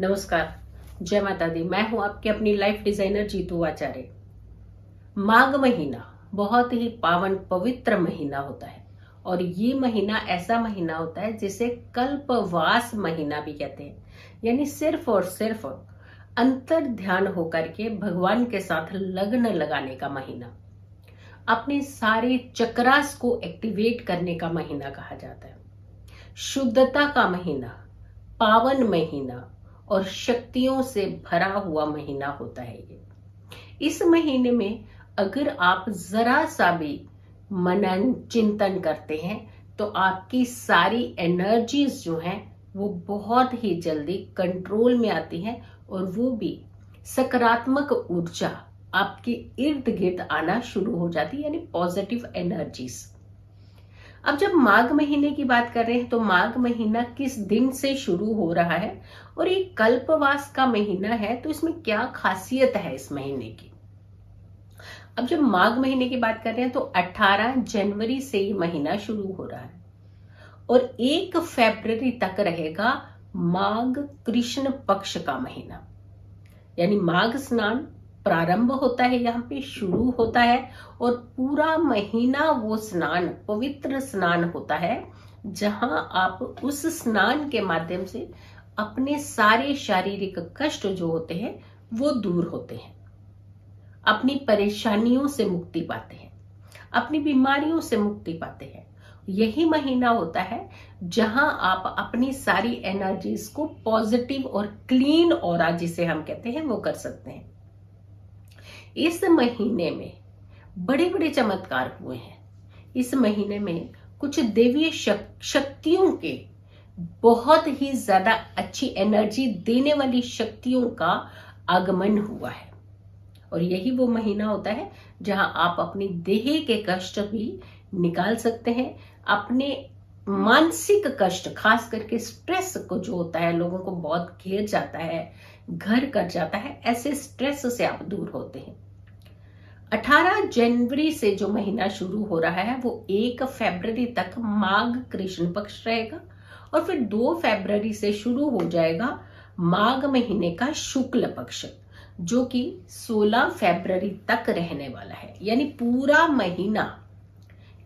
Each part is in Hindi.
नमस्कार, जय माता दी। मैं हूं आपकी अपनी लाइफ डिजाइनर जीतू आचार्य। माघ महीना बहुत ही पावन पवित्र महीना होता है और ये महीना ऐसा महीना होता है जिसे कल्पवास महीना भी कहते हैं। यानी सिर्फ और सिर्फ अंतर ध्यान होकर के भगवान के साथ लगन लगाने का महीना, अपने सारे चक्रास को एक्टिवेट करने का महीना कहा जाता है। शुद्धता का महीना, पावन महीना और शक्तियों से भरा हुआ महीना होता है ये। इस महीने में अगर आप जरा सा भी मनन चिंतन करते हैं तो आपकी सारी एनर्जीज जो हैं वो बहुत ही जल्दी कंट्रोल में आती हैं और वो भी सकारात्मक ऊर्जा आपके इर्द गिर्द आना शुरू हो जाती है, यानी पॉजिटिव एनर्जीज। अब जब माघ महीने की बात कर रहे हैं तो माघ महीना किस दिन से शुरू हो रहा है और ये कल्पवास का महीना है, तो इसमें क्या खासियत है इस महीने की। अब जब माघ महीने की बात कर रहे हैं तो 18 जनवरी से ये महीना शुरू हो रहा है और 1 फरवरी तक रहेगा माघ कृष्ण पक्ष का महीना। यानी माघ स्नान प्रारंभ होता है, यहाँ पे शुरू होता है और पूरा महीना वो स्नान पवित्र स्नान होता है, जहां आप उस स्नान के माध्यम से अपने सारे शारीरिक कष्ट जो होते हैं वो दूर होते हैं, अपनी परेशानियों से मुक्ति पाते हैं, अपनी बीमारियों से मुक्ति पाते हैं। यही महीना होता है जहां आप अपनी सारी एनर्जीज को पॉजिटिव और क्लीन ऑरा जिसे हम कहते हैं वो कर सकते हैं। इस महीने में बड़े बड़े चमत्कार हुए हैं। इस महीने में कुछ देवीय शक्तियों के बहुत ही ज्यादा अच्छी एनर्जी देने वाली शक्तियों का आगमन हुआ है और यही वो महीना होता है जहां आप अपनी देह के कष्ट भी निकाल सकते हैं। अपने मानसिक कष्ट, खास करके स्ट्रेस को जो होता है, लोगों को बहुत घेर जाता है, घर कर जाता है, ऐसे स्ट्रेस से आप दूर होते हैं। 18 जनवरी से जो महीना शुरू हो रहा है वो 1 फरवरी तक माघ कृष्ण पक्ष रहेगा और फिर 2 फरवरी से शुरू हो जाएगा माघ महीने का शुक्ल पक्ष, जो कि 16 फरवरी तक रहने वाला है। यानी पूरा महीना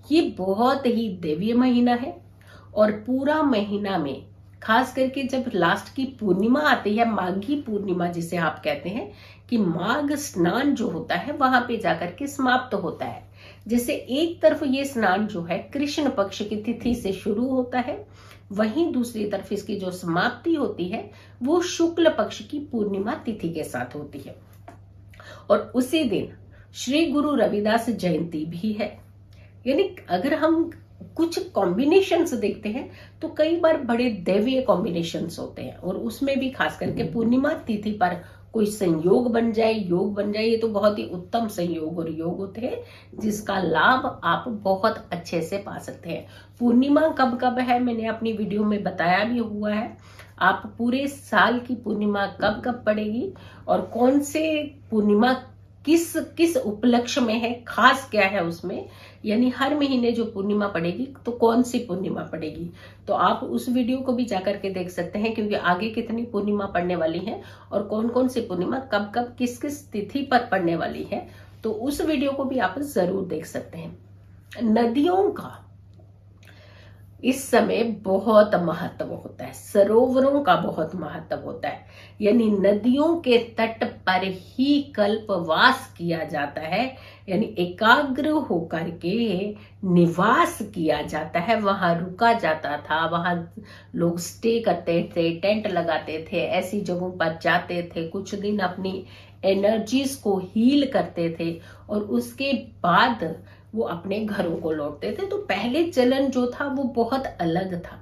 ये बहुत ही देवीय महीना है और पूरा महीना में खास करके जब लास्ट की पूर्णिमा आती है, माघी पूर्णिमा जिसे आप कहते हैं, कि माघ स्नान जो होता है वहां पे जाकर के समाप्त होता है। जैसे एक तरफ ये स्नान जो है कृष्ण पक्ष की तिथि से शुरू होता है, वहीं दूसरी तरफ इसकी जो समाप्ति होती है वो शुक्ल पक्ष की पूर्णिमा तिथि के साथ होती है और उसी दिन श्री गुरु रविदास जयंती भी है। यानी अगर हम कुछ कॉम्बिनेशंस देखते हैं तो कई बार बड़े दैवीय कॉम्बिनेशंस होते हैं और उसमें भी खास करके पूर्णिमा तिथि पर कोई संयोग बन जाए, योग बन जाए, ये तो बहुत ही उत्तम संयोग और योग होते हैं जिसका लाभ आप बहुत अच्छे से पा सकते हैं। पूर्णिमा कब कब है मैंने अपनी वीडियो में बताया भी हुआ है। आप पूरे साल की पूर्णिमा कब कब पड़ेगी और कौन से पूर्णिमा किस किस उपलक्ष्य में है, खास क्या है उसमें, यानी हर महीने जो पूर्णिमा पड़ेगी तो कौन सी पूर्णिमा पड़ेगी, तो आप उस वीडियो को भी जाकर के देख सकते हैं, क्योंकि आगे कितनी पूर्णिमा पड़ने वाली है और कौन कौन सी पूर्णिमा कब कब किस किस तिथि पर पड़ने वाली है, तो उस वीडियो को भी आप जरूर देख सकते हैं। नदियों का इस समय बहुत महत्व होता है, सरोवरों का बहुत महत्व होता है। यानी नदियों के तट पर ही कल्पवास किया जाता है, यानी एकाग्र होकर के निवास किया जाता है। वहां रुका जाता था, वहां लोग स्टे करते थे, टेंट लगाते थे, ऐसी जगहों पर जाते थे, कुछ दिन अपनी एनर्जीज को हील करते थे और उसके बाद वो अपने घरों को लौटते थे। तो पहले चलन जो था वो बहुत अलग था।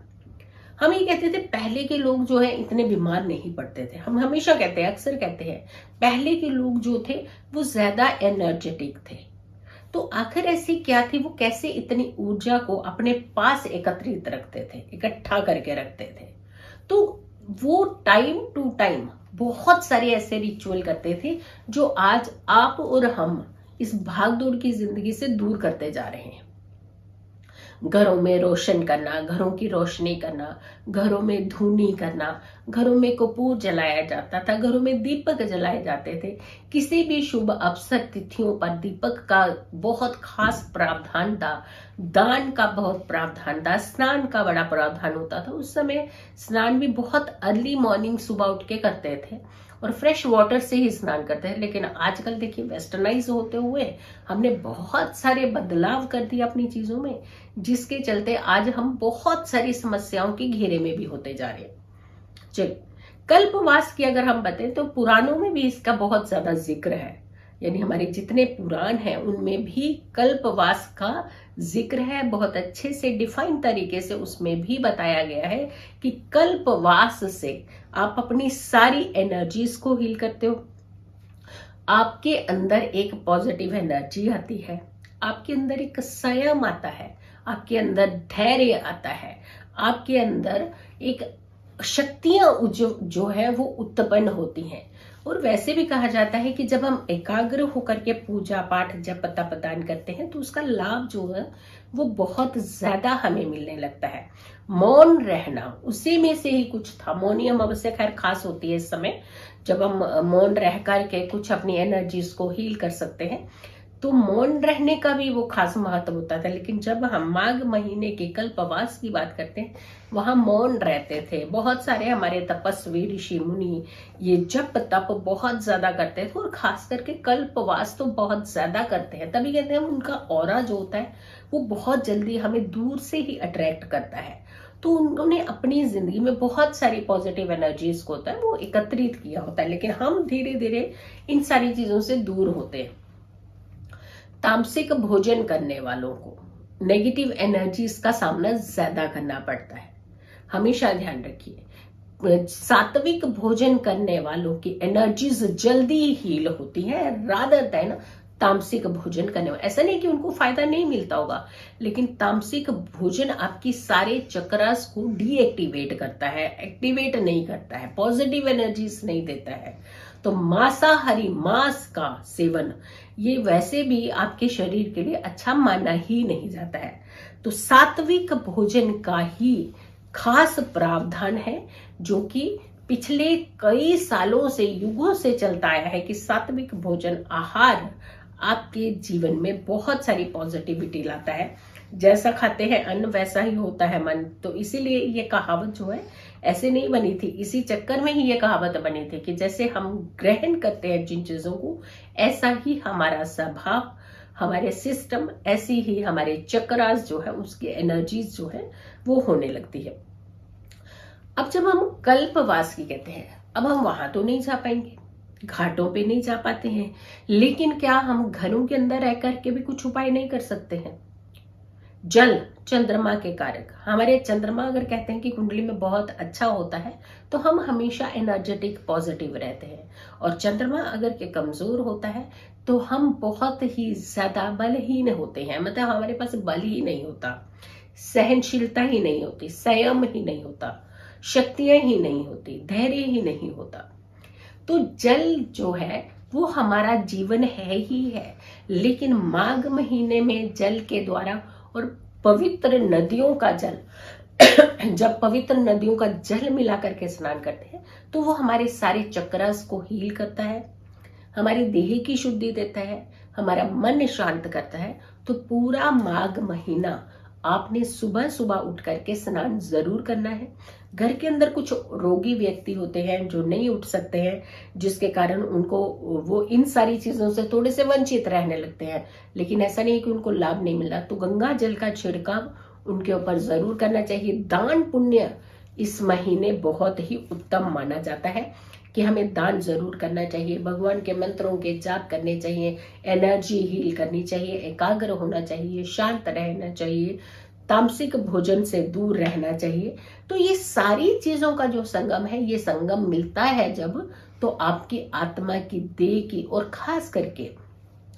हम ये कहते थे पहले के लोग जो है इतने बीमार नहीं पड़ते थे। हम हमेशा कहते हैं, अक्सर कहते हैं, पहले के लोग जो थे वो ज्यादा एनर्जेटिक थे। तो आखिर ऐसी क्या थी, वो कैसे इतनी ऊर्जा को अपने पास एकत्रित रखते थे, इकट्ठा करके रखते थे। तो वो टाइम टू टाइम बहुत सारे ऐसे रिचुअल करते थे जो आज आप और हम इस भागदौड़ की जिंदगी से दूर करते जा रहे हैं। घरों में रोशन करना, घरों की रोशनी करना, घरों में धूनी करना, घरों में कपूर जलाया जाता था, घरों में दीपक जलाए जाते थे। किसी भी शुभ अवसर तिथियों पर दीपक का बहुत खास प्रावधान था, दान का बहुत प्रावधान था, स्नान का बड़ा प्रावधान होता था। उस समय स्नान भी बहुत अर्ली मॉर्निंग सुबह उठ के करते थे और फ्रेश वाटर से ही स्नान करते हैं। लेकिन आजकल देखिए वेस्टर्नाइज होते हुए हमने बहुत सारे बदलाव कर दिए अपनी चीजों में, जिसके चलते आज हम बहुत सारी समस्याओं के घेरे में भी होते जा रहे हैं। चलिए, कल्पवास की अगर हम बताएं तो पुराणों में भी इसका बहुत ज्यादा जिक्र है, यानी हमारे जितने पुराण हैं उनमें भी कल्पवास का जिक्र है। बहुत अच्छे से डिफाइन तरीके से उसमें भी बताया गया है कि कल्पवास से आप अपनी सारी एनर्जीज को हील करते हो। आपके अंदर एक पॉजिटिव एनर्जी आती है, आपके अंदर एक संयम आता है, आपके अंदर धैर्य आता है, आपके अंदर एक शक्तियां जो है वो उत्पन्न होती हैं। और वैसे भी कहा जाता है कि जब हम एकाग्र होकर के पूजा पाठ जप तप दान करते हैं तो उसका लाभ जो है वो बहुत ज्यादा हमें मिलने लगता है। मौन रहना उसी में से ही कुछ था। मौनी अमावस्या खैर खास होती है इस समय, जब हम मौन रह करके कुछ अपनी एनर्जीज को हील कर सकते हैं, तो मौन रहने का भी वो खास महत्व होता था। लेकिन जब हम माघ महीने के कल्पवास की बात करते हैं, वहां मौन रहते थे। बहुत सारे हमारे तपस्वी ऋषि मुनि ये जप तप बहुत ज्यादा करते थे और खास करके कल्पवास तो बहुत ज्यादा करते हैं। तभी कहते हैं उनका ऑरा जो होता है वो बहुत जल्दी हमें दूर से ही अट्रैक्ट करता है। तो उन्होंने अपनी जिंदगी में बहुत सारी पॉजिटिव एनर्जीज को होता है वो एकत्रित किया होता है। लेकिन हम धीरे धीरे इन सारी चीजों से दूर होते हैं। तामसिक भोजन करने वालों को नेगेटिव एनर्जीज का सामना ज्यादा करना पड़ता है। हमेशा ध्यान रखिए, सात्विक भोजन करने वालों की एनर्जीज जल्दी हील होती है रादर देन तामसिक भोजन करने वाले। ऐसा नहीं कि उनको फायदा नहीं मिलता होगा, लेकिन तामसिक भोजन आपकी सारे चक्रास को डीएक्टिवेट करता है, एक्टिवेट नहीं करता है, पॉजिटिव एनर्जीज नहीं देता है। तो मांसाहारी मांस का सेवन ये वैसे भी आपके शरीर के लिए अच्छा माना ही नहीं जाता है। तो सात्विक भोजन का ही खास प्रावधान है, जो कि पिछले कई सालों से युगों से चलता आया है कि सात्विक भोजन आहार आपके जीवन में बहुत सारी पॉजिटिविटी लाता है। जैसा खाते हैं अन्न वैसा ही होता है मन। तो इसीलिए ये कहावत जो है ऐसे नहीं बनी थी, इसी चक्कर में ही ये कहावत बनी थी कि जैसे हम ग्रहण करते हैं जिन चीजों को, ऐसा ही हमारा स्वभाव, हमारे सिस्टम, ऐसी ही हमारे चक्रास जो है उसकी एनर्जीज जो है वो होने लगती है। अब जब हम कल्पवास की कहते हैं, अब हम वहां तो नहीं जा पाएंगे, घाटों पे नहीं जा पाते हैं, लेकिन क्या हम घरों के अंदर रह करके भी कुछ उपाय नहीं कर सकते हैं? जल चंद्रमा के कारक, हमारे चंद्रमा अगर कहते हैं कि कुंडली में बहुत अच्छा होता है तो हम हमेशा एनर्जेटिक पॉजिटिव रहते हैं। और चंद्रमा अगर के कमजोर होता है तो हम बहुत ही ज्यादा बलहीन होते हैं, मतलब हमारे पास बल ही नहीं होता, सहनशीलता ही नहीं होती, संयम ही नहीं होता, शक्तियां ही नहीं होती, धैर्य ही नहीं होता। तो जल जो है वो हमारा जीवन है ही है। लेकिन माघ महीने में जल के द्वारा और पवित्र नदियों का जल जब पवित्र नदियों का जल मिला करके स्नान करते हैं तो वो हमारे सारे चक्रास को हील करता है, हमारी देह की शुद्धि देता है, हमारा मन शांत करता है। तो पूरा माघ महीना आपने सुबह सुबह उठ करके स्नान जरूर करना है। घर के अंदर कुछ रोगी व्यक्ति होते हैं जो नहीं उठ सकते हैं, जिसके कारण उनको वो इन सारी चीजों से थोड़े से वंचित रहने लगते हैं, लेकिन ऐसा नहीं कि उनको लाभ नहीं मिल रहा, तो गंगा जल का छिड़काव उनके ऊपर जरूर करना चाहिए। दान पुण्य इस महीने बहुत ही उत्तम माना जाता है कि हमें दान जरूर करना चाहिए, भगवान के मंत्रों के जाप करने चाहिए, एनर्जी हील करनी चाहिए, एकाग्र होना चाहिए, शांत रहना चाहिए, तामसिक भोजन से दूर रहना चाहिए। तो ये सारी चीजों का जो संगम है, ये संगम मिलता है जब, तो आपकी आत्मा की, देह की और खास करके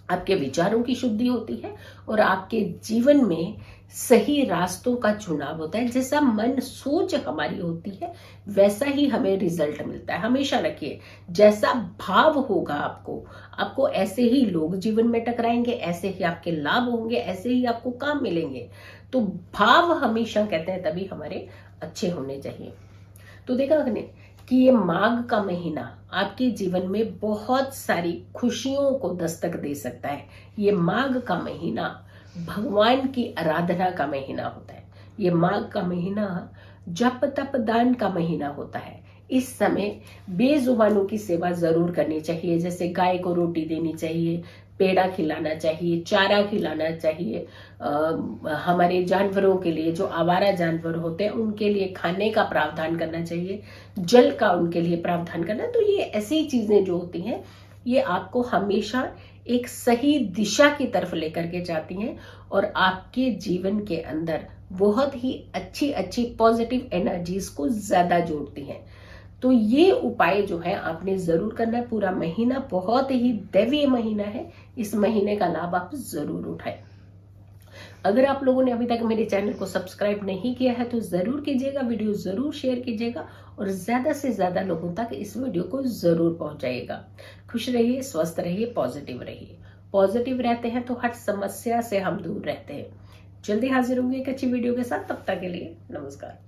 आपके विचारों की शुद्धि होती है और आपके जीवन में सही रास्तों का चुनाव होता है। जैसा मन सोच हमारी होती है वैसा ही हमें रिजल्ट मिलता है। हमेशा रखिए, जैसा भाव होगा आपको ऐसे ही लोग जीवन में टकराएंगे, ऐसे ही आपके लाभ होंगे, ऐसे ही आपको काम मिलेंगे। तो भाव हमेशा कहते हैं तभी हमारे अच्छे होने चाहिए। तो देखा आपने कि ये माघ का महीना आपके जीवन में बहुत सारी खुशियों को दस्तक दे सकता है। ये माघ का महीना भगवान की आराधना का महीना होता है। ये माघ का महीना जप तप दान का महीना होता है। इस समय बेजुबानों की सेवा जरूर करनी चाहिए। जैसे गाय को रोटी देनी चाहिए, पेड़ा खिलाना चाहिए, चारा खिलाना चाहिए। हमारे जानवरों के लिए, जो आवारा जानवर होते हैं, उनके लिए खाने का प्रावधान करना चाहिए, जल का उनके लिए प्रावधान करना। तो ये ऐसी चीजें जो होती हैं, ये आपको हमेशा एक सही दिशा की तरफ लेकर के जाती हैं और आपके जीवन के अंदर बहुत ही अच्छी अच्छी पॉजिटिव एनर्जीज को ज्यादा जोड़ती हैं। तो ये उपाय जो है आपने जरूर करना है। पूरा महीना बहुत ही दैवीय महीना है। इस महीने का लाभ आप जरूर उठाएं। अगर आप लोगों ने अभी तक मेरे चैनल को सब्सक्राइब नहीं किया है तो जरूर कीजिएगा, वीडियो जरूर शेयर कीजिएगा और ज्यादा से ज्यादा लोगों तक इस वीडियो को जरूर पहुंचाइएगा। खुश रहिए, स्वस्थ रहिए, पॉजिटिव रहिए। पॉजिटिव रहते हैं तो हर समस्या से हम दूर रहते हैं। जल्दी हाजिर होंगे एक अच्छी वीडियो के साथ। तब तक के लिए नमस्कार।